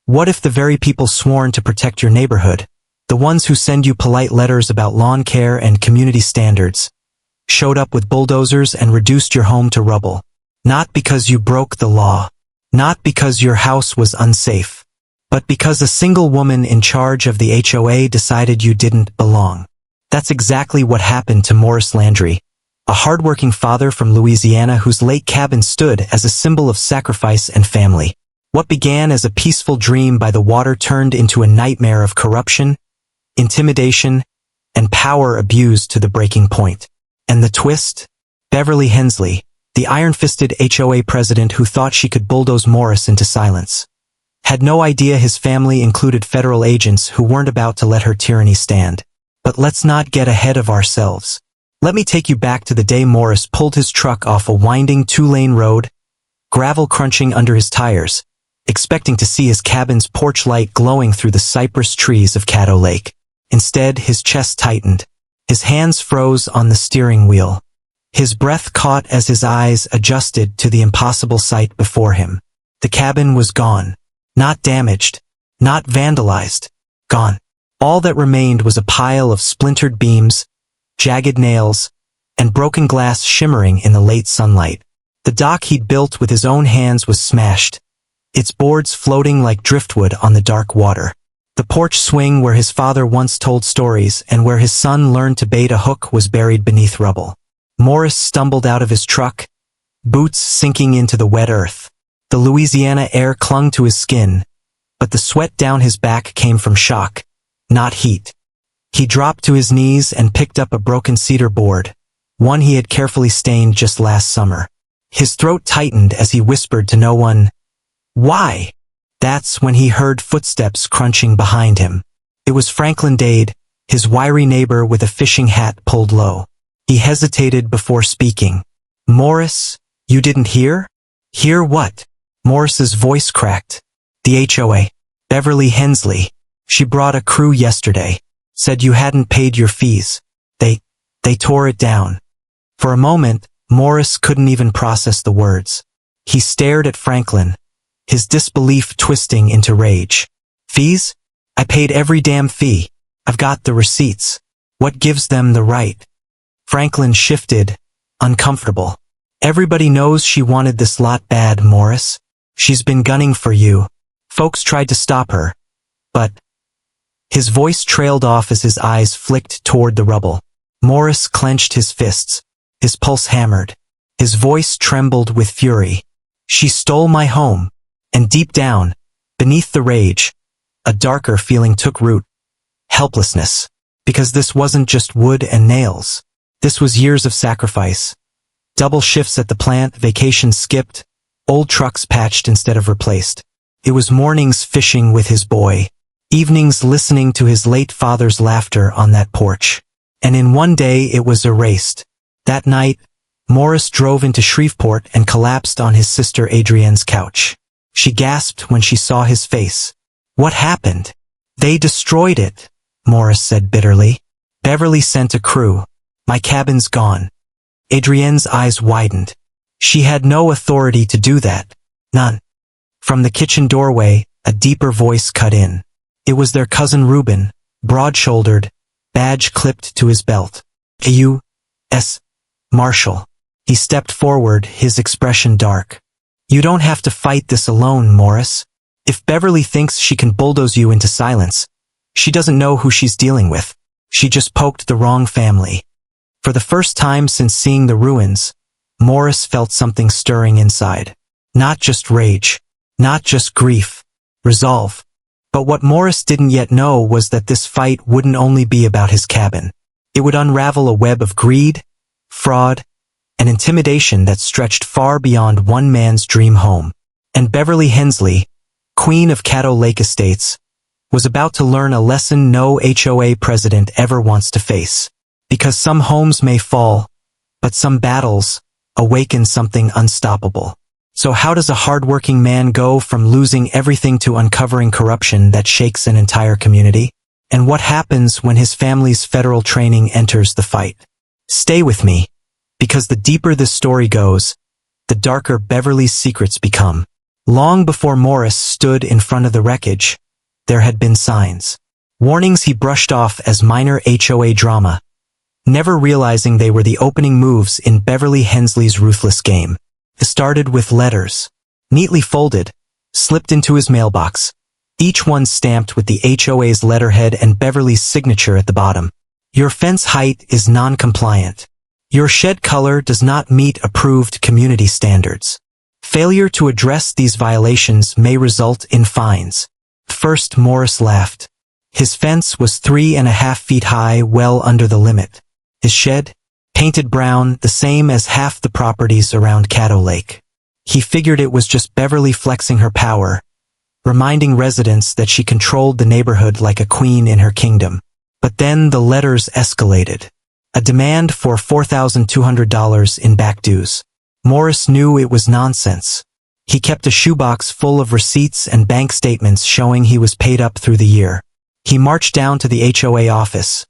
What if the very people sworn to protect your neighborhood, the ones who send you polite letters about lawn care and community standards, showed up with bulldozers and reduced your home to rubble? Not because you broke the law, not because your house was unsafe, but because a single woman in charge of the HOA decided you didn't belong. That's exactly what happened to Morris Landry, a hardworking father from Louisiana whose lake cabin stood as a symbol of sacrifice and family. What began as a peaceful dream by the water turned into a nightmare of corruption, intimidation, and power abused to the breaking point. And the twist? Beverly Hensley, the iron-fisted HOA president who thought she could bulldoze Morris into silence, had no idea his family included federal agents who weren't about to let her tyranny stand. But let's not get ahead of ourselves. Let me take you back to the day Morris pulled his truck off a winding two-lane road, gravel crunching under his tires, expecting to see his cabin's porch light glowing through the cypress trees of Caddo Lake. Instead, his chest tightened. His hands froze on the steering wheel. His breath caught as his eyes adjusted to the impossible sight before him. The cabin was gone. Not damaged. Not vandalized. Gone. All that remained was a pile of splintered beams, jagged nails, and broken glass shimmering in the late sunlight. The dock he'd built with his own hands was smashed, its boards floating like driftwood on the dark water. The porch swing where his father once told stories and where his son learned to bait a hook was buried beneath rubble. Morris stumbled out of his truck, boots sinking into the wet earth. The Louisiana air clung to his skin, but the sweat down his back came from shock, not heat. He dropped to his knees and picked up a broken cedar board, one he had carefully stained just last summer. His throat tightened as he whispered to no one, "Why?" That's when he heard footsteps crunching behind him. It was Franklin Dade, his wiry neighbor with a fishing hat pulled low. He hesitated before speaking. "Morris, you didn't hear?" "Hear what?" Morris's voice cracked. "The HOA. Beverly Hensley. She brought a crew yesterday. Said you hadn't paid your fees. They tore it down." For a moment, Morris couldn't even process the words. He stared at Franklin, his disbelief twisting into rage. "Fees? I paid every damn fee. I've got the receipts. What gives them the right?" Franklin shifted, uncomfortable. "Everybody knows she wanted this lot bad, Morris. She's been gunning for you. Folks tried to stop her. But..." His voice trailed off as his eyes flicked toward the rubble. Morris clenched his fists. His pulse hammered. His voice trembled with fury. "She stole my home." And deep down, beneath the rage, a darker feeling took root. Helplessness. Because this wasn't just wood and nails. This was years of sacrifice. Double shifts at the plant, vacations skipped, old trucks patched instead of replaced. It was mornings fishing with his boy, evenings listening to his late father's laughter on that porch. And in one day it was erased. That night, Morris drove into Shreveport and collapsed on his sister Adrienne's couch. She gasped when she saw his face. "What happened?" "They destroyed it," Morris said bitterly. "Beverly sent a crew. My cabin's gone." Adrienne's eyes widened. She had no authority to do that. None. From the kitchen doorway, a deeper voice cut in. It was their cousin Reuben, broad-shouldered, badge clipped to his belt. "A U.S. Marshal." He stepped forward, his expression dark. "You don't have to fight this alone, Morris. If Beverly thinks she can bulldoze you into silence, she doesn't know who she's dealing with. She just poked the wrong family." For the first time since seeing the ruins, Morris felt something stirring inside. Not just rage, not just grief, resolve. But what Morris didn't yet know was that this fight wouldn't only be about his cabin. It would unravel a web of greed, fraud, and intimidation that stretched far beyond one man's dream home. And Beverly Hensley, queen of Caddo Lake Estates, was about to learn a lesson no HOA president ever wants to face. Because some homes may fall, but some battles awaken something unstoppable. So how does a hardworking man go from losing everything to uncovering corruption that shakes an entire community? And what happens when his family's federal training enters the fight? Stay with me, because the deeper this story goes, the darker Beverly's secrets become. Long before Morris stood in front of the wreckage, there had been signs. Warnings he brushed off as minor HOA drama, never realizing they were the opening moves in Beverly Hensley's ruthless game. It started with letters, neatly folded, slipped into his mailbox, each one stamped with the HOA's letterhead and Beverly's signature at the bottom. Your fence height is non-compliant. Your shed color does not meet approved community standards. Failure to address these violations may result in fines. First, Morris laughed. His fence was 3.5 feet high, well under the limit. His shed? Painted brown, the same as half the properties around Caddo Lake. He figured it was just Beverly flexing her power, reminding residents that she controlled the neighborhood like a queen in her kingdom. But then the letters escalated. A demand for $4,200 in back dues. Morris knew it was nonsense. He kept a shoebox full of receipts and bank statements showing he was paid up through the year. He marched down to the HOA office,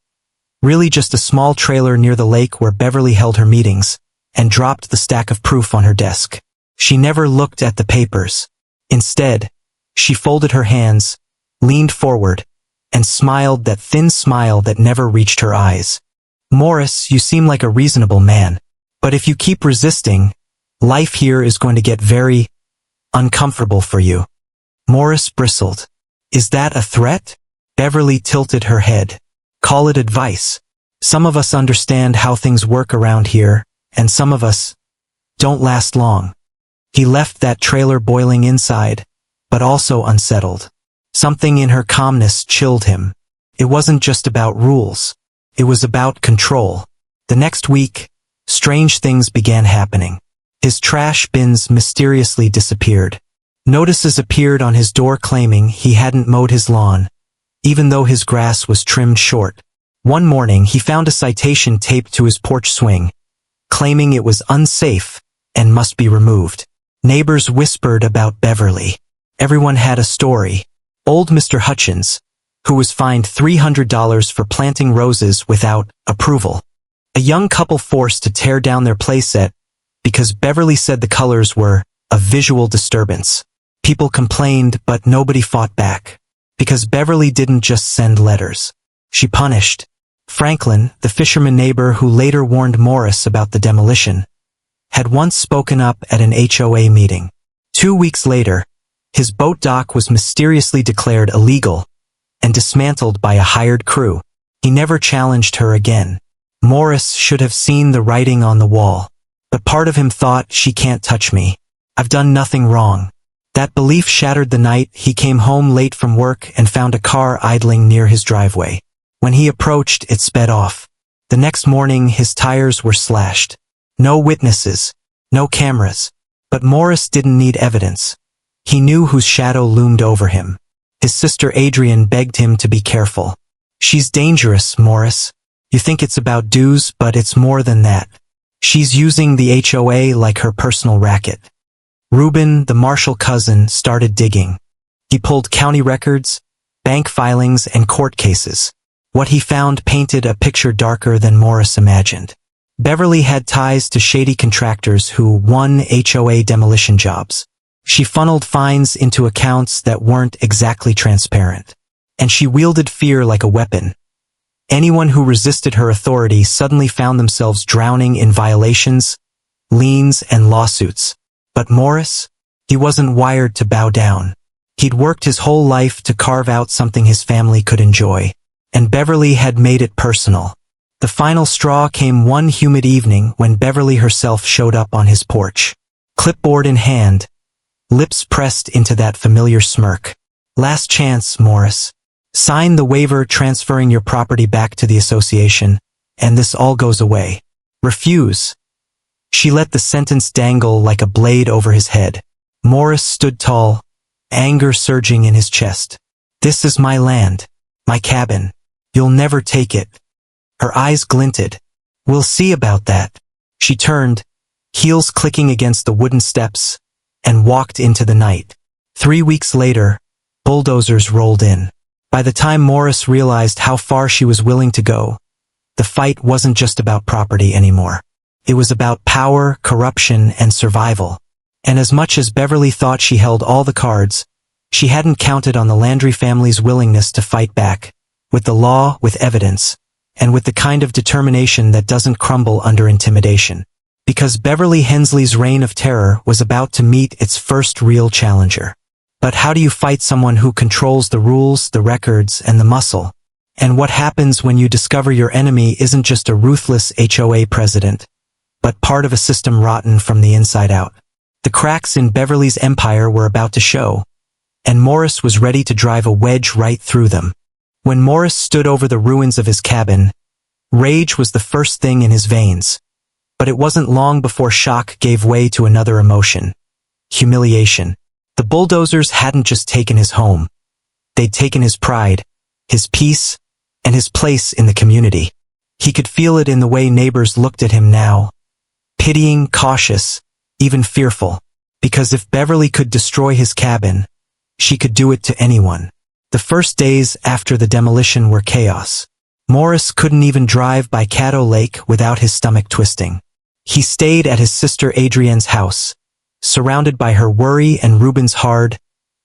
really just a small trailer near the lake where Beverly held her meetings, and dropped the stack of proof on her desk. She never looked at the papers. Instead, she folded her hands, leaned forward, and smiled that thin smile that never reached her eyes. Morris, you seem like a reasonable man, but if you keep resisting, life here is going to get very uncomfortable for you. Morris bristled. Is that a threat? Beverly tilted her head. Call it advice. Some of us understand how things work around here, and some of us don't last long. He left that trailer boiling inside, but also unsettled. Something in her calmness chilled him. It wasn't just about rules. It was about control. The next week, strange things began happening. His trash bins mysteriously disappeared. Notices appeared on his door claiming he hadn't mowed his lawn, even though his grass was trimmed short. One morning he found a citation taped to his porch swing, claiming it was unsafe and must be removed. Neighbors whispered about Beverly. Everyone had a story. Old Mr. Hutchins, who was fined $300 for planting roses without approval. A young couple forced to tear down their playset because Beverly said the colors were a visual disturbance. People complained, but nobody fought back. Because Beverly didn't just send letters. She punished. Franklin, the fisherman neighbor who later warned Morris about the demolition, had once spoken up at an HOA meeting. 2 weeks later, his boat dock was mysteriously declared illegal and dismantled by a hired crew. He never challenged her again. Morris should have seen the writing on the wall. But part of him thought, she can't touch me. I've done nothing wrong. That belief shattered the night he came home late from work and found a car idling near his driveway. When he approached, it sped off. The next morning, his tires were slashed. No witnesses, no cameras. But Morris didn't need evidence. He knew whose shadow loomed over him. His sister Adrian begged him to be careful. She's dangerous, Morris. You think it's about dues, but it's more than that. She's using the HOA like her personal racket. Reuben, the Marshall cousin, started digging. He pulled county records, bank filings, and court cases. What he found painted a picture darker than Morris imagined. Beverly had ties to shady contractors who won HOA demolition jobs. She funneled fines into accounts that weren't exactly transparent. And she wielded fear like a weapon. Anyone who resisted her authority suddenly found themselves drowning in violations, liens, and lawsuits. But Morris? He wasn't wired to bow down. He'd worked his whole life to carve out something his family could enjoy. And Beverly had made it personal. The final straw came one humid evening when Beverly herself showed up on his porch. Clipboard in hand, lips pressed into that familiar smirk. Last chance, Morris. Sign the waiver transferring your property back to the association, and this all goes away. Refuse. She let the sentence dangle like a blade over his head. Morris stood tall, anger surging in his chest. This is my land, my cabin. You'll never take it. Her eyes glinted. We'll see about that. She turned, heels clicking against the wooden steps, and walked into the night. 3 weeks later, bulldozers rolled in. By the time Morris realized how far she was willing to go, the fight wasn't just about property anymore. It was about power, corruption, and survival. And as much as Beverly thought she held all the cards, she hadn't counted on the Landry family's willingness to fight back, with the law, with evidence, and with the kind of determination that doesn't crumble under intimidation. Because Beverly Hensley's reign of terror was about to meet its first real challenger. But how do you fight someone who controls the rules, the records, and the muscle? And what happens when you discover your enemy isn't just a ruthless HOA president, but part of a system rotten from the inside out? The cracks in Beverly's empire were about to show, and Morris was ready to drive a wedge right through them. When Morris stood over the ruins of his cabin, rage was the first thing in his veins. But it wasn't long before shock gave way to another emotion: humiliation. The bulldozers hadn't just taken his home. They'd taken his pride, his peace, and his place in the community. He could feel it in the way neighbors looked at him now. Pitying, cautious, even fearful. Because if Beverly could destroy his cabin, she could do it to anyone. The first days after the demolition were chaos. Morris couldn't even drive by Caddo Lake without his stomach twisting. He stayed at his sister Adrienne's house, surrounded by her worry and Reuben's hard,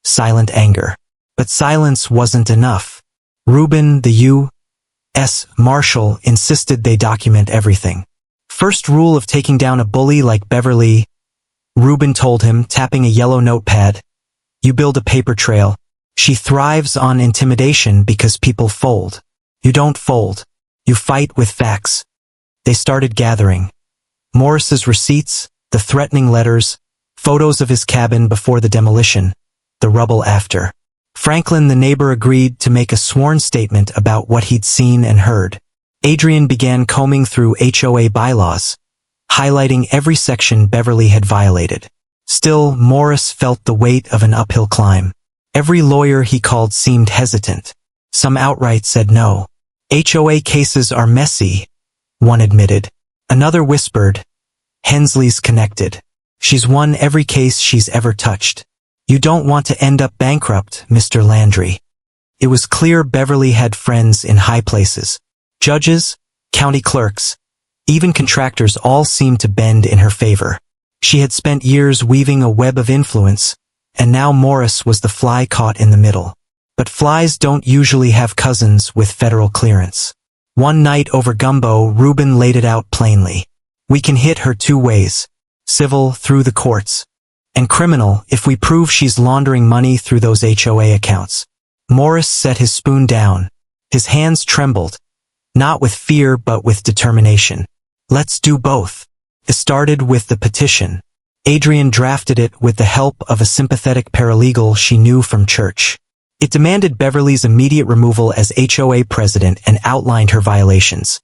silent anger. But silence wasn't enough. Reuben, the U.S. Marshal, insisted they document everything. First rule of taking down a bully like Beverly, Reuben told him, tapping a yellow notepad, you build a paper trail. She thrives on intimidation because people fold. You don't fold. You fight with facts. They started gathering. Morris's receipts, the threatening letters, photos of his cabin before the demolition, the rubble after. Franklin, the neighbor, agreed to make a sworn statement about what he'd seen and heard. Adrienne began combing through HOA bylaws, highlighting every section Beverly had violated. Still, Morris felt the weight of an uphill climb. Every lawyer he called seemed hesitant. Some outright said no. HOA cases are messy, one admitted. Another whispered, Hensley's connected. She's won every case she's ever touched. You don't want to end up bankrupt, Mr. Landry. It was clear Beverly had friends in high places. Judges, county clerks, even contractors all seemed to bend in her favor. She had spent years weaving a web of influence, and now Morris was the fly caught in the middle. But flies don't usually have cousins with federal clearance. One night over gumbo, Reuben laid it out plainly. We can hit her two ways: civil, through the courts, and criminal, if we prove she's laundering money through those HOA accounts. Morris set his spoon down. His hands trembled, not with fear but with determination. Let's do both. It started with the petition. Adrienne drafted it with the help of a sympathetic paralegal she knew from church. It demanded Beverly's immediate removal as HOA president and outlined her violations: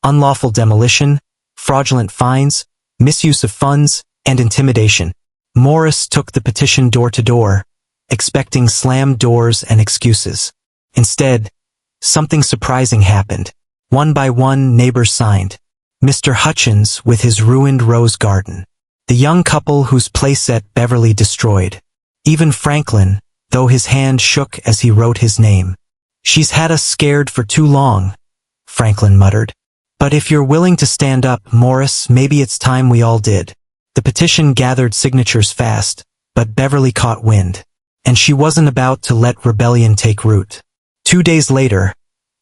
unlawful demolition, fraudulent fines, misuse of funds, and intimidation. Morris took the petition door to door, expecting slammed doors and excuses. Instead, something surprising happened. One by one, neighbors signed. Mr. Hutchins with his ruined rose garden. The young couple whose playset Beverly destroyed. Even Franklin, though his hand shook as he wrote his name. She's had us scared for too long, Franklin muttered. But if you're willing to stand up, Morris, maybe it's time we all did. The petition gathered signatures fast, but Beverly caught wind. And she wasn't about to let rebellion take root. 2 days later,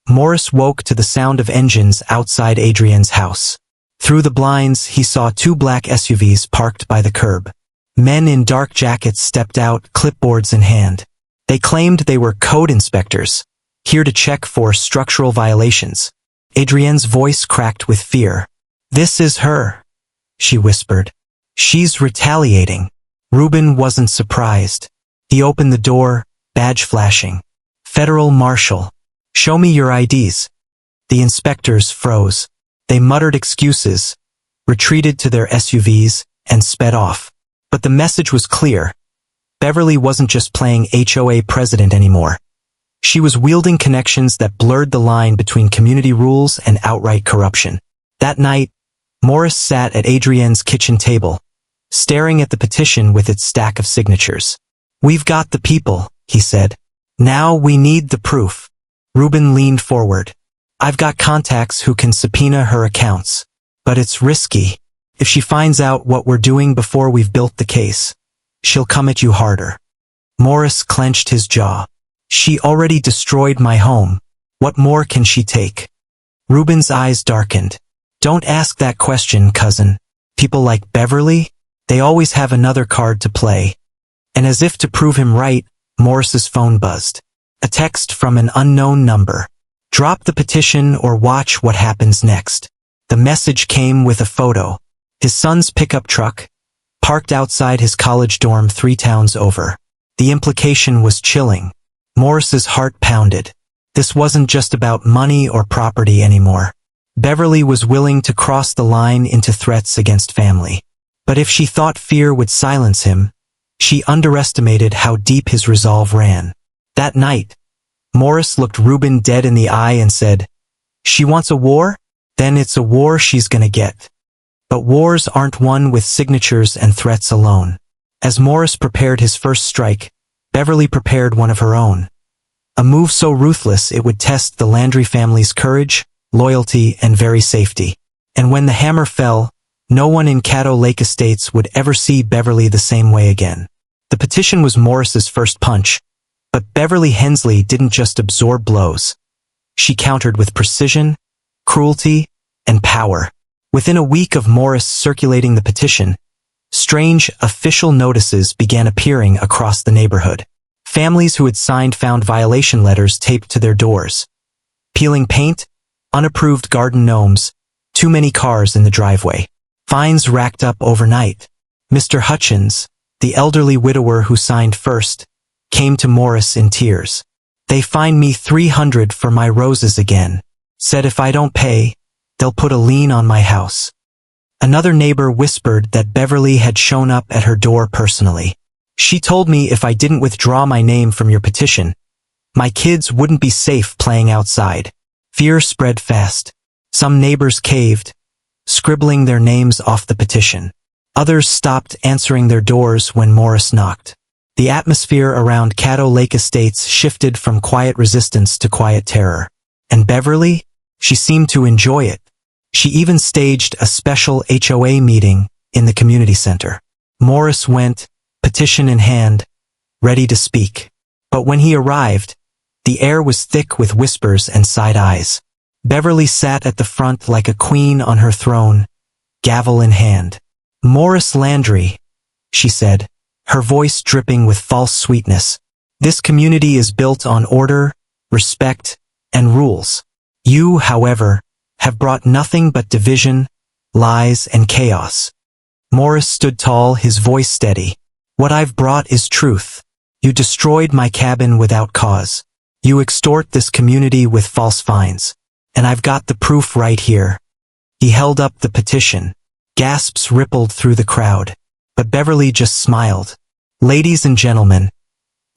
Morris woke to the sound of engines outside Adrienne's house. Through the blinds, he saw 2 black SUVs parked by the curb. Men in dark jackets stepped out, clipboards in hand. They claimed they were code inspectors, here to check for structural violations. Adrienne's voice cracked with fear. This is her, she whispered. She's retaliating. Reuben wasn't surprised. He opened the door, badge flashing. Federal Marshal. Show me your IDs. The inspectors froze. They muttered excuses, retreated to their SUVs, and sped off. But the message was clear. Beverly wasn't just playing HOA president anymore. She was wielding connections that blurred the line between community rules and outright corruption. That night, Morris sat at Adrienne's kitchen table, staring at the petition with its stack of signatures. We've got the people, he said. Now we need the proof. Reuben leaned forward. I've got contacts who can subpoena her accounts. But it's risky. If she finds out what we're doing before we've built the case, she'll come at you harder." Morris clenched his jaw. "She already destroyed my home. What more can she take?" Reuben's eyes darkened. "Don't ask that question, cousin. People like Beverly, they always have another card to play." And as if to prove him right, Morris's phone buzzed. A text from an unknown number. "Drop the petition or watch what happens next." The message came with a photo. His son's pickup truck, parked outside his college dorm 3 towns over. The implication was chilling. Morris's heart pounded. This wasn't just about money or property anymore. Beverly was willing to cross the line into threats against family. But if she thought fear would silence him, she underestimated how deep his resolve ran. That night, Morris looked Reuben dead in the eye and said, "She wants a war? Then it's a war she's gonna get." But wars aren't won with signatures and threats alone. As Morris prepared his first strike, Beverly prepared one of her own. A move so ruthless it would test the Landry family's courage, loyalty, and very safety. And when the hammer fell, no one in Caddo Lake Estates would ever see Beverly the same way again. The petition was Morris's first punch, but Beverly Hensley didn't just absorb blows. She countered with precision, cruelty, and power. Within a week of Morris circulating the petition, strange official notices began appearing across the neighborhood. Families who had signed found violation letters taped to their doors. Peeling paint, unapproved garden gnomes, too many cars in the driveway. Fines racked up overnight. Mr. Hutchins, the elderly widower who signed first, came to Morris in tears. "They fined me $300 for my roses again. Said if I don't pay, they'll put a lien on my house." Another neighbor whispered that Beverly had shown up at her door personally. "She told me if I didn't withdraw my name from your petition, my kids wouldn't be safe playing outside." Fear spread fast. Some neighbors caved, scribbling their names off the petition. Others stopped answering their doors when Morris knocked. The atmosphere around Caddo Lake Estates shifted from quiet resistance to quiet terror. And Beverly? She seemed to enjoy it. She even staged a special HOA meeting in the community center. Morris went, petition in hand, ready to speak. But when he arrived, the air was thick with whispers and side eyes. Beverly sat at the front like a queen on her throne, gavel in hand. "Morris Landry," she said, her voice dripping with false sweetness. "This community is built on order, respect, and rules. You, however, have brought nothing but division, lies, and chaos." Morris stood tall, his voice steady. "What I've brought is truth. You destroyed my cabin without cause. You extort this community with false fines. And I've got the proof right here." He held up the petition. Gasps rippled through the crowd. But Beverly just smiled. "Ladies and gentlemen,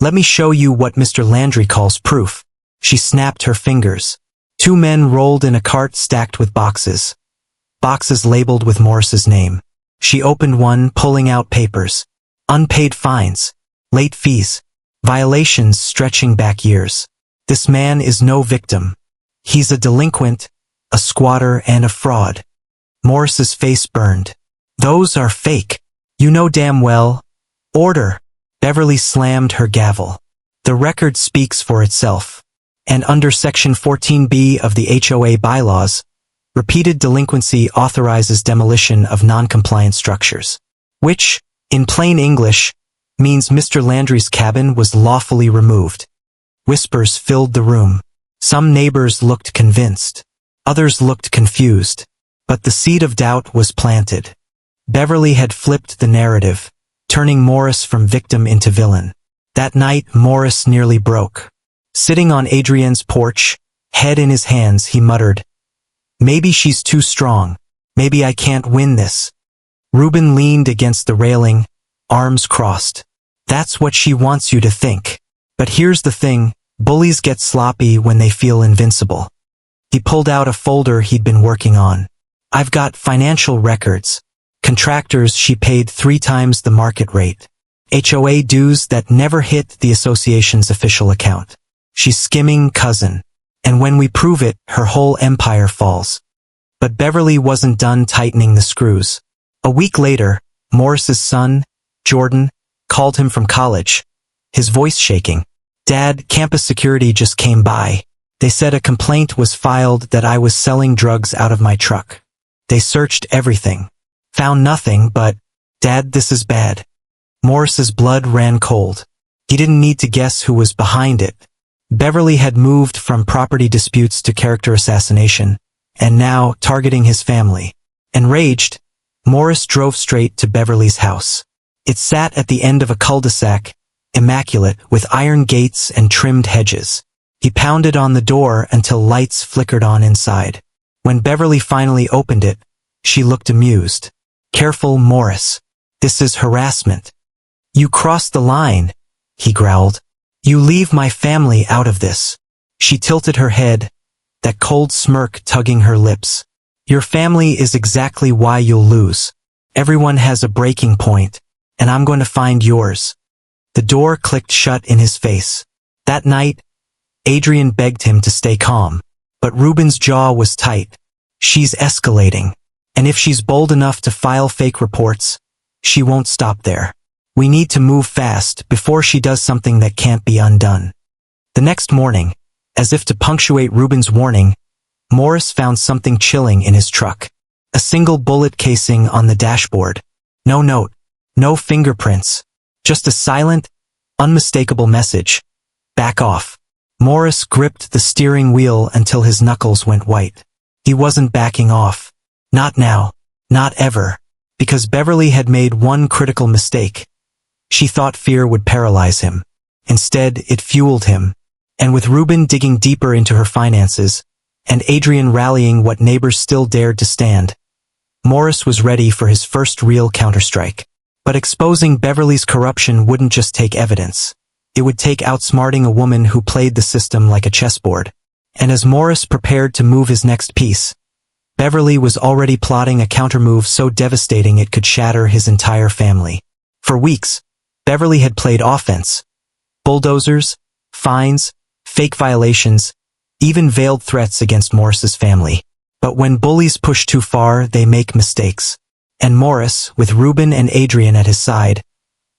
let me show you what Mr. Landry calls proof." She snapped her fingers. 2 men rolled in a cart stacked with boxes. Boxes labeled with Morris's name. She opened one, pulling out papers. Unpaid fines, late fees, violations stretching back years. This man is no victim. He's a delinquent, a squatter, and a fraud. Morris's face burned. "Those are fake. You know damn well." "Order." Beverly slammed her gavel. "The record speaks for itself. And under Section 14B of the HOA bylaws, repeated delinquency authorizes demolition of non-compliant structures. Which, in plain English, means Mr. Landry's cabin was lawfully removed." Whispers filled the room. Some neighbors looked convinced. Others looked confused. But the seed of doubt was planted. Beverly had flipped the narrative, turning Morris from victim into villain. That night, Morris nearly broke. Sitting on Adrienne's porch, head in his hands, he muttered, "Maybe she's too strong. Maybe I can't win this." Reuben leaned against the railing, arms crossed. "That's what she wants you to think. But here's the thing, bullies get sloppy when they feel invincible." He pulled out a folder he'd been working on. "I've got financial records. Contractors she paid 3 times the market rate. HOA dues that never hit the association's official account. She's skimming, cousin. And when we prove it, her whole empire falls." But Beverly wasn't done tightening the screws. A week later, Morris's son, Jordan, called him from college, his voice shaking. "Dad, campus security just came by. They said a complaint was filed that I was selling drugs out of my truck. They searched everything. Found nothing, but, Dad, this is bad." Morris's blood ran cold. He didn't need to guess who was behind it. Beverly had moved from property disputes to character assassination, and now targeting his family. Enraged, Morris drove straight to Beverly's house. It sat at the end of a cul-de-sac, immaculate, with iron gates and trimmed hedges. He pounded on the door until lights flickered on inside. When Beverly finally opened it, she looked amused. "Careful, Morris. This is harassment." "You crossed the line," he growled. "You leave my family out of this." She tilted her head, that cold smirk tugging her lips. "Your family is exactly why you'll lose. Everyone has a breaking point, and I'm going to find yours." The door clicked shut in his face. That night, Adrian begged him to stay calm, but Ruben's jaw was tight. "She's escalating, and if she's bold enough to file fake reports, she won't stop there. We need to move fast before she does something that can't be undone." The next morning, as if to punctuate Ruben's warning, Morris found something chilling in his truck. A single bullet casing on the dashboard. No note, no fingerprints, just a silent, unmistakable message. "Back off." Morris gripped the steering wheel until his knuckles went white. He wasn't backing off. Not now. Not ever. Because Beverly had made one critical mistake. She thought fear would paralyze him. Instead, it fueled him. And with Ruben digging deeper into her finances, and Adrian rallying what neighbors still dared to stand, Morris was ready for his first real counterstrike. But exposing Beverly's corruption wouldn't just take evidence. It would take outsmarting a woman who played the system like a chessboard. And as Morris prepared to move his next piece, Beverly was already plotting a countermove so devastating it could shatter his entire family. For weeks, Beverly had played offense. Bulldozers, fines, fake violations, even veiled threats against Morris's family. But when bullies push too far, they make mistakes. And Morris, with Ruben and Adrian at his side,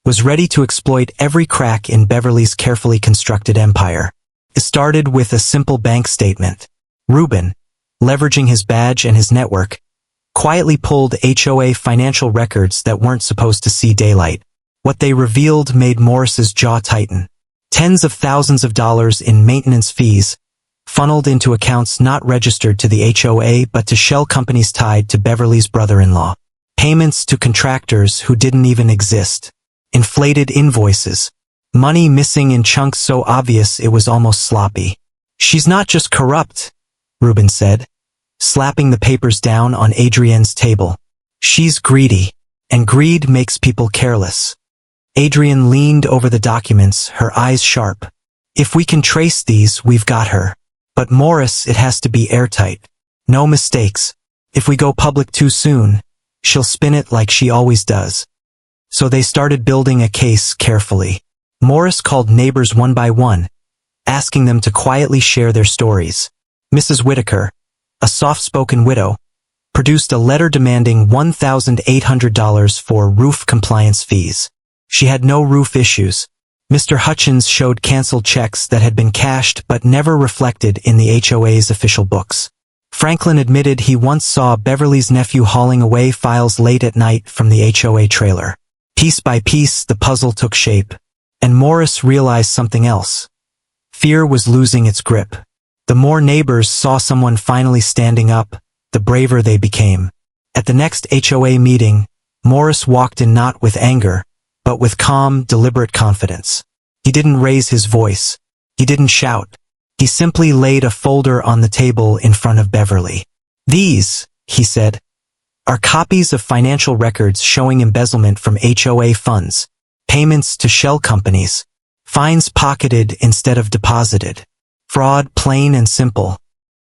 was ready to exploit every crack in Beverly's carefully constructed empire. It started with a simple bank statement. Ruben, leveraging his badge and his network, quietly pulled HOA financial records that weren't supposed to see daylight. What they revealed made Morris's jaw tighten. Tens of thousands of dollars in maintenance fees, funneled into accounts not registered to the HOA but to shell companies tied to Beverly's brother-in-law. Payments to contractors who didn't even exist. Inflated invoices. Money missing in chunks so obvious it was almost sloppy. "She's not just corrupt," Ruben said, slapping the papers down on Adrian's table. "She's greedy, and greed makes people careless." Adrian leaned over the documents, her eyes sharp. "If we can trace these, we've got her. But Morris, it has to be airtight. No mistakes. If we go public too soon, she'll spin it like she always does." So they started building a case carefully. Morris called neighbors one by one, asking them to quietly share their stories. Mrs. Whitaker, a soft-spoken widow, produced a letter demanding $1,800 for roof compliance fees. She had no roof issues. Mr. Hutchins showed canceled checks that had been cashed but never reflected in the HOA's official books. Franklin admitted he once saw Beverly's nephew hauling away files late at night from the HOA trailer. Piece by piece, the puzzle took shape, and Morris realized something else. Fear was losing its grip. The more neighbors saw someone finally standing up, the braver they became. At the next HOA meeting, Morris walked in not with anger, but with calm, deliberate confidence. He didn't raise his voice. He didn't shout. He simply laid a folder on the table in front of Beverly. "These," he said, "are copies of financial records showing embezzlement from HOA funds, payments to shell companies, fines pocketed instead of deposited. Fraud plain and simple."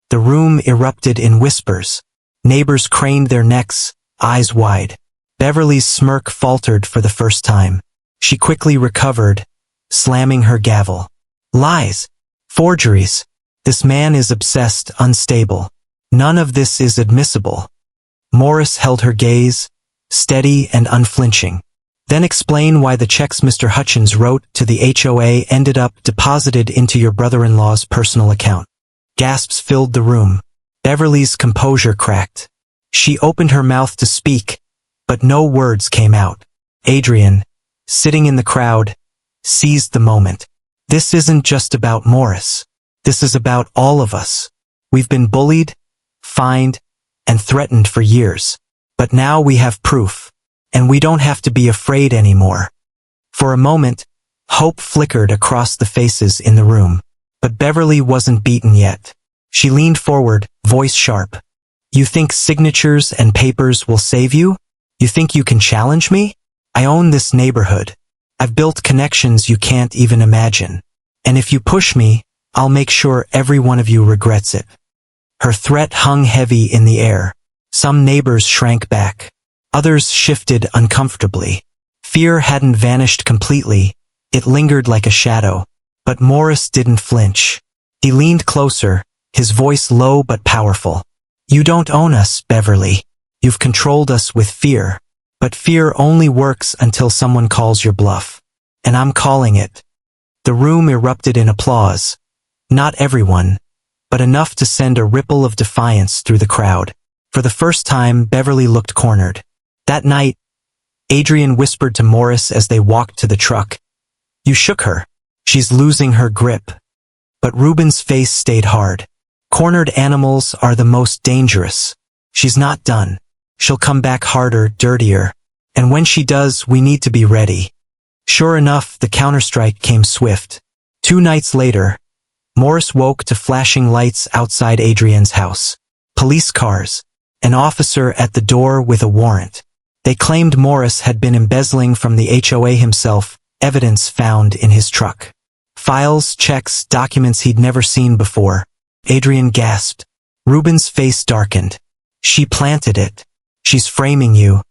The room erupted in whispers. Neighbors craned their necks, eyes wide. Beverly's smirk faltered for the first time. She quickly recovered, slamming her gavel. "Lies. Forgeries. This man is obsessed, unstable. None of this is admissible." Morris held her gaze, steady and unflinching. Then explain why the checks Mr. Hutchins wrote to the HOA ended up deposited into your brother-in-law's personal account. Gasps filled the room. Beverly's composure cracked. She opened her mouth to speak, but no words came out. Adrian, sitting in the crowd, seized the moment. This isn't just about Morris. This is about all of us. We've been bullied, fined, and threatened for years. But now we have proof, and we don't have to be afraid anymore. For a moment, hope flickered across the faces in the room. But Beverly wasn't beaten yet. She leaned forward, voice sharp. You think signatures and papers will save you? You think you can challenge me? I own this neighborhood. I've built connections you can't even imagine. And if you push me, I'll make sure every one of you regrets it. Her threat hung heavy in the air. Some neighbors shrank back. Others shifted uncomfortably. Fear hadn't vanished completely. It lingered like a shadow. But Morris didn't flinch. He leaned closer, his voice low but powerful. You don't own us, Beverly. You've controlled us with fear. But fear only works until someone calls your bluff. And I'm calling it. The room erupted in applause. Not everyone, but enough to send a ripple of defiance through the crowd. For the first time, Beverly looked cornered. That night, Adrian whispered to Morris as they walked to the truck. You shook her. She's losing her grip. But Ruben's face stayed hard. Cornered animals are the most dangerous. She's not done. She'll come back harder, dirtier. And when she does, we need to be ready. Sure enough, the counterstrike came swift. 2 nights later, Morris woke to flashing lights outside Adrian's house. Police cars. An officer at the door with a warrant. They claimed Morris had been embezzling from the HOA himself, evidence found in his truck. Files, checks, documents he'd never seen before. Adrian gasped. Ruben's face darkened. She planted it. She's framing you.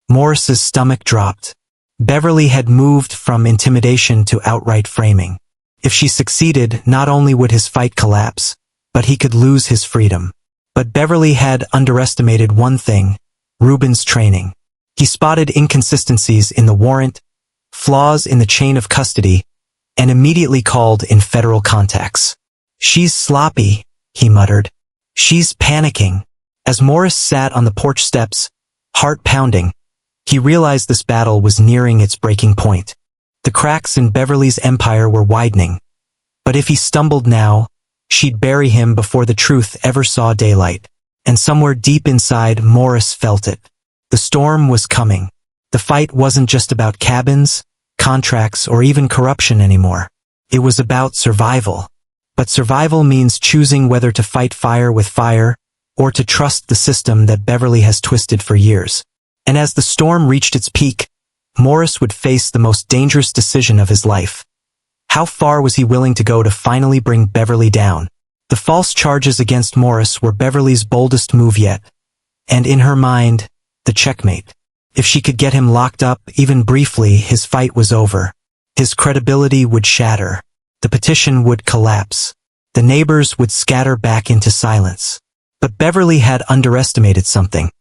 Morris's stomach dropped. Beverly had moved from intimidation to outright framing. If she succeeded, not only would his fight collapse, but he could lose his freedom. But Beverly had underestimated one thing, Ruben's training. He spotted inconsistencies in the warrant, flaws in the chain of custody, and immediately called in federal contacts. She's sloppy, he muttered. She's panicking. As Morris sat on the porch steps, heart pounding, he realized this battle was nearing its breaking point. The cracks in Beverly's empire were widening. But if he stumbled now, she'd bury him before the truth ever saw daylight. And somewhere deep inside, Morris felt it. The storm was coming. The fight wasn't just about cabins, contracts, or even corruption anymore. It was about survival. But survival means choosing whether to fight fire with fire, or to trust the system that Beverly has twisted for years. And as the storm reached its peak, Morris would face the most dangerous decision of his life. How far was he willing to go to finally bring Beverly down? The false charges against Morris were Beverly's boldest move yet. And in her mind, the checkmate. If she could get him locked up, even briefly, his fight was over. His credibility would shatter. The petition would collapse. The neighbors would scatter back into silence. But Beverly had underestimated something.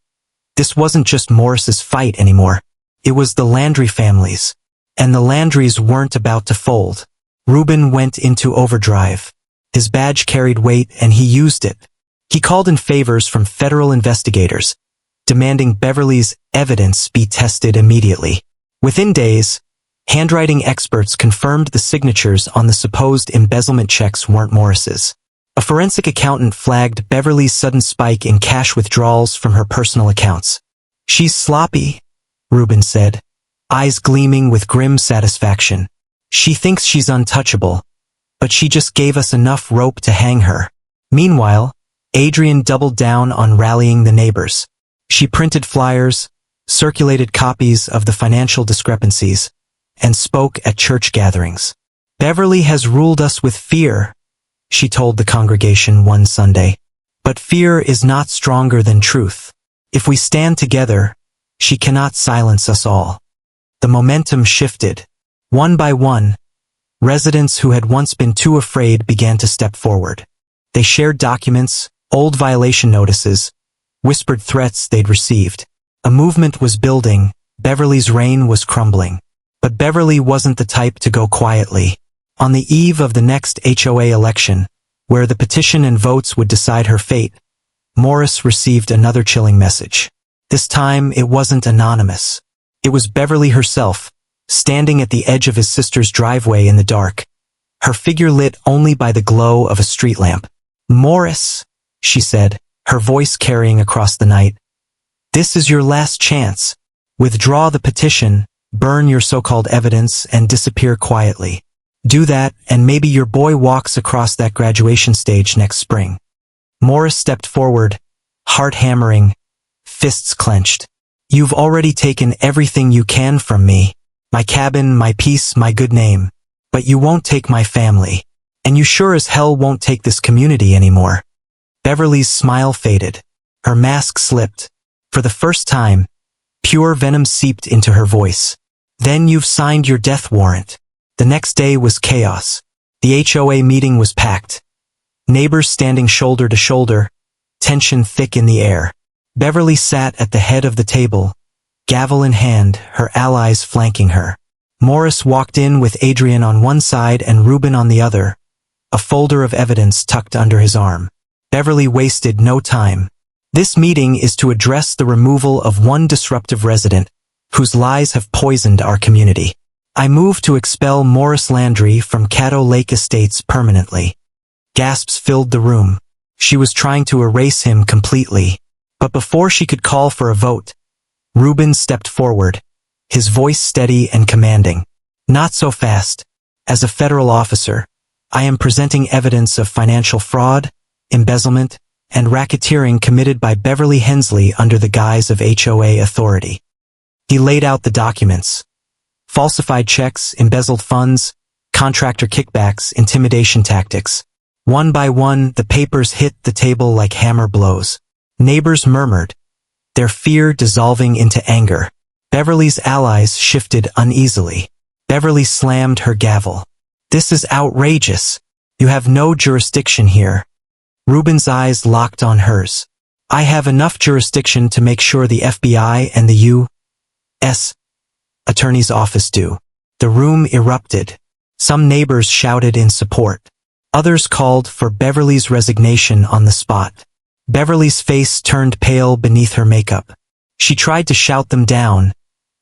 This wasn't just Morris's fight anymore. It was the Landry family's. And the Landrys weren't about to fold. Ruben went into overdrive. His badge carried weight and he used it. He called in favors from federal investigators, demanding Beverly's evidence be tested immediately. Within days, handwriting experts confirmed the signatures on the supposed embezzlement checks weren't Morris's. A forensic accountant flagged Beverly's sudden spike in cash withdrawals from her personal accounts. She's sloppy, Ruben said, eyes gleaming with grim satisfaction. She thinks she's untouchable, but she just gave us enough rope to hang her. Meanwhile, Adrian doubled down on rallying the neighbors. She printed flyers, circulated copies of the financial discrepancies, and spoke at church gatherings. Beverly has ruled us with fear, she told the congregation one Sunday. But fear is not stronger than truth. If we stand together, she cannot silence us all. The momentum shifted. One by one, residents who had once been too afraid began to step forward. They shared documents, old violation notices, whispered threats they'd received. A movement was building, Beverly's reign was crumbling. But Beverly wasn't the type to go quietly. On the eve of the next HOA election, where the petition and votes would decide her fate, Morris received another chilling message. This time, it wasn't anonymous. It was Beverly herself, standing at the edge of his sister's driveway in the dark, her figure lit only by the glow of a street lamp. "Morris," she said, her voice carrying across the night, "this is your last chance. Withdraw the petition, burn your so-called evidence, and disappear quietly. Do that, and maybe your boy walks across that graduation stage next spring." Morris stepped forward, heart hammering, fists clenched. "You've already taken everything you can from me. My cabin, my peace, my good name. But you won't take my family. And you sure as hell won't take this community anymore." Beverly's smile faded. Her mask slipped. For the first time, pure venom seeped into her voice. "Then you've signed your death warrant." The next day was chaos. The HOA meeting was packed. Neighbors standing shoulder to shoulder, tension thick in the air. Beverly sat at the head of the table, gavel in hand, her allies flanking her. Morris walked in with Adrian on one side and Reuben on the other, a folder of evidence tucked under his arm. Beverly wasted no time. "This meeting is to address the removal of one disruptive resident whose lies have poisoned our community. I move to expel Morris Landry from Caddo Lake Estates permanently." Gasps filled the room. She was trying to erase him completely. But before she could call for a vote, Reuben stepped forward, his voice steady and commanding. "Not so fast. As a federal officer, I am presenting evidence of financial fraud, embezzlement, and racketeering committed by Beverly Hensley under the guise of HOA authority." He laid out the documents. Falsified checks, embezzled funds, contractor kickbacks, intimidation tactics. One by one, the papers hit the table like hammer blows. Neighbors murmured, their fear dissolving into anger. Beverly's allies shifted uneasily. Beverly slammed her gavel. "This is outrageous. You have no jurisdiction here." Reuben's eyes locked on hers. "I have enough jurisdiction to make sure the FBI and the U.S. Attorney's Office do." The room erupted. Some neighbors shouted in support. Others called for Beverly's resignation on the spot. Beverly's face turned pale beneath her makeup. She tried to shout them down,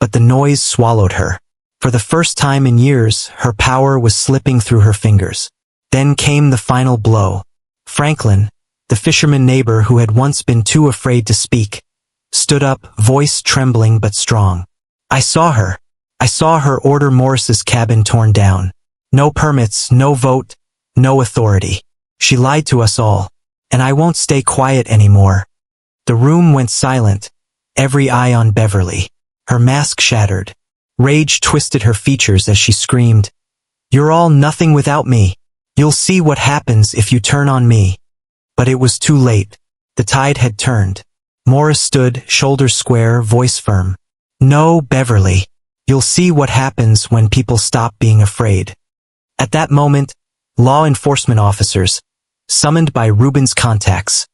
but the noise swallowed her. For the first time in years, her power was slipping through her fingers. Then came the final blow. Franklin, the fisherman neighbor who had once been too afraid to speak, stood up, voice trembling but strong. I saw her. I saw her order Morris's cabin torn down. No permits, no vote, no authority. She lied to us all, and I won't stay quiet anymore." The room went silent, every eye on Beverly. Her mask shattered. Rage twisted her features as she screamed, "You're all nothing without me. You'll see what happens if you turn on me." But it was too late. The tide had turned. Morris stood, shoulders square, voice firm. "No, Beverly. You'll see what happens when people stop being afraid." At that moment, law enforcement officers, summoned by Reuben's contacts,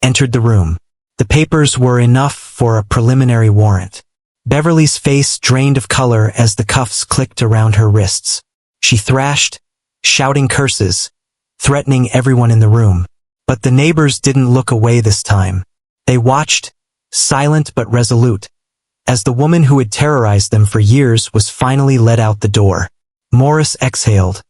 entered the room. The papers were enough for a preliminary warrant. Beverly's face drained of color as the cuffs clicked around her wrists. She thrashed, shouting curses, threatening everyone in the room. But the neighbors didn't look away this time. They watched, silent but resolute, as the woman who had terrorized them for years was finally led out the door. Morris exhaled,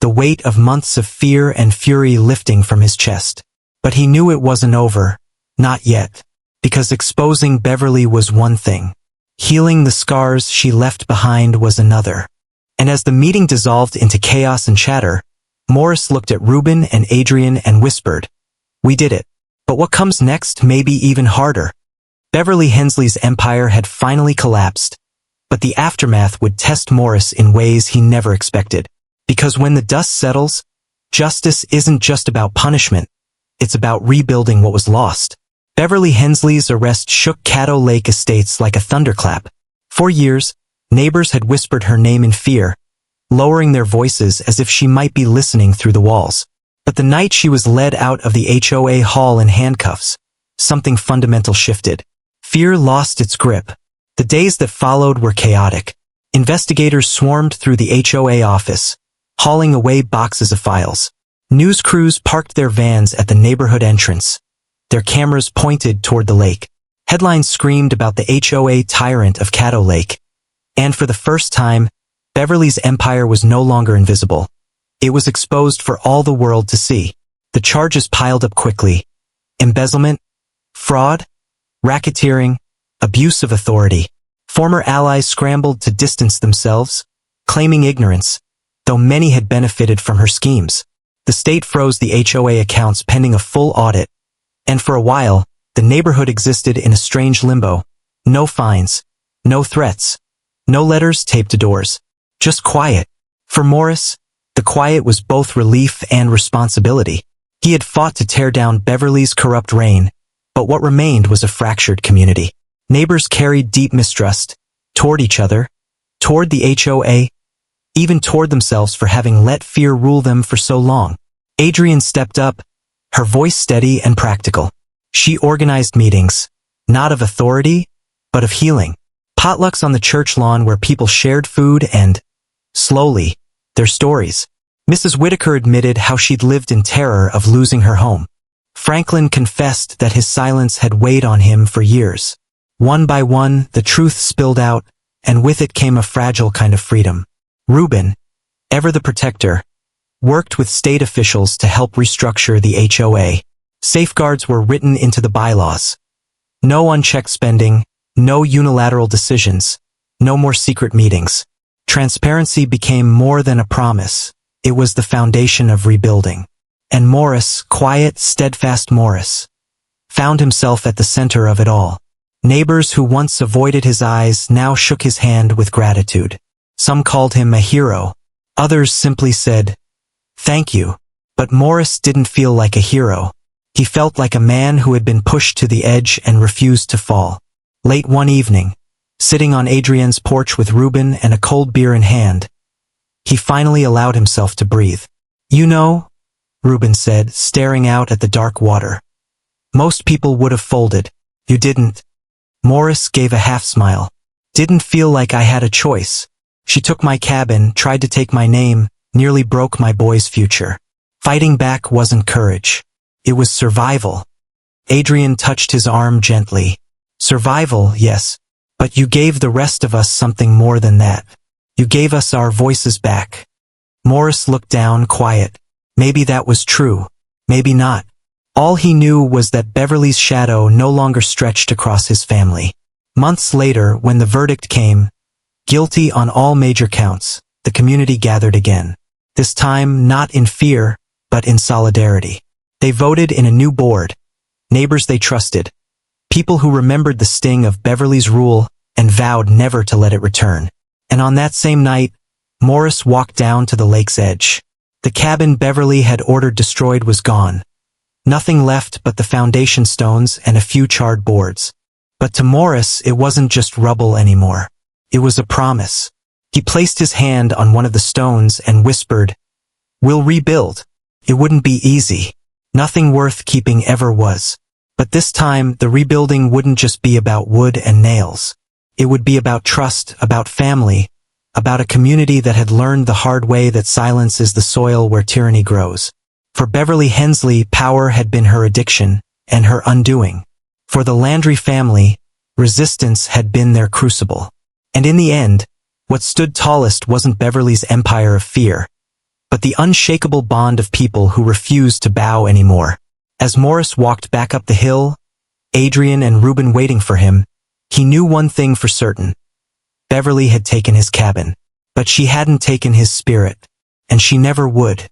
the weight of months of fear and fury lifting from his chest. But he knew it wasn't over. Not yet. Because exposing Beverly was one thing. Healing the scars she left behind was another. And as the meeting dissolved into chaos and chatter, Morris looked at Reuben and Adrian and whispered, "We did it. But what comes next may be even harder." Beverly Hensley's empire had finally collapsed, but the aftermath would test Morris in ways he never expected. Because when the dust settles, justice isn't just about punishment, it's about rebuilding what was lost. Beverly Hensley's arrest shook Caddo Lake Estates like a thunderclap. For years, neighbors had whispered her name in fear, lowering their voices as if she might be listening through the walls. But the night she was led out of the HOA hall in handcuffs, something fundamental shifted. Fear lost its grip. The days that followed were chaotic. Investigators swarmed through the HOA office, hauling away boxes of files. News crews parked their vans at the neighborhood entrance, their cameras pointed toward the lake. Headlines screamed about the HOA tyrant of Caddo Lake. And for the first time, Beverly's empire was no longer invisible. It was exposed for all the world to see. The charges piled up quickly. Embezzlement, fraud, racketeering, abuse of authority. Former allies scrambled to distance themselves, claiming ignorance, though many had benefited from her schemes. The state froze the HOA accounts pending a full audit, and for a while, the neighborhood existed in a strange limbo. No fines, no threats, no letters taped to doors, just quiet. For Morris, the quiet was both relief and responsibility. He had fought to tear down Beverly's corrupt reign, but what remained was a fractured community. Neighbors carried deep mistrust, toward each other, toward the HOA, even toward themselves for having let fear rule them for so long. Adrienne stepped up, her voice steady and practical. She organized meetings, not of authority, but of healing. Potlucks on the church lawn where people shared food and, slowly, their stories. Mrs. Whitaker admitted how she'd lived in terror of losing her home. Franklin confessed that his silence had weighed on him for years. One by one, the truth spilled out, and with it came a fragile kind of freedom. Reuben, ever the protector, worked with state officials to help restructure the HOA. Safeguards were written into the bylaws. No unchecked spending, no unilateral decisions, no more secret meetings. Transparency became more than a promise. It was the foundation of rebuilding. And Morris, quiet, steadfast Morris, found himself at the center of it all. Neighbors who once avoided his eyes now shook his hand with gratitude. Some called him a hero. Others simply said, "Thank you." But Morris didn't feel like a hero. He felt like a man who had been pushed to the edge and refused to fall. Late one evening, sitting on Adrienne's porch with Reuben and a cold beer in hand, he finally allowed himself to breathe. "You know," Reuben said, staring out at the dark water, "most people would have folded. You didn't." Morris gave a half-smile. "Didn't feel like I had a choice. She took my cabin, tried to take my name, nearly broke my boy's future. Fighting back wasn't courage. It was survival." Adrienne touched his arm gently. "Survival, yes. But you gave the rest of us something more than that. You gave us our voices back." Morris looked down, quiet. Maybe that was true. Maybe not. All he knew was that Beverly's shadow no longer stretched across his family. Months later, when the verdict came, guilty on all major counts, the community gathered again. This time, not in fear, but in solidarity. They voted in a new board, neighbors they trusted, people who remembered the sting of Beverly's rule and vowed never to let it return. And on that same night, Morris walked down to the lake's edge. The cabin Beverly had ordered destroyed was gone. Nothing left but the foundation stones and a few charred boards. But to Morris, it wasn't just rubble anymore. It was a promise. He placed his hand on one of the stones and whispered, "We'll rebuild. It wouldn't be easy. Nothing worth keeping ever was. But this time, the rebuilding wouldn't just be about wood and nails. It would be about trust, about family, about a community that had learned the hard way that silence is the soil where tyranny grows." For Beverly Hensley, power had been her addiction and her undoing. For the Landry family, resistance had been their crucible. And in the end, what stood tallest wasn't Beverly's empire of fear, but the unshakable bond of people who refused to bow anymore. As Morris walked back up the hill, Adrienne and Reuben waiting for him, he knew one thing for certain. Beverly had taken his cabin, but she hadn't taken his spirit, and she never would.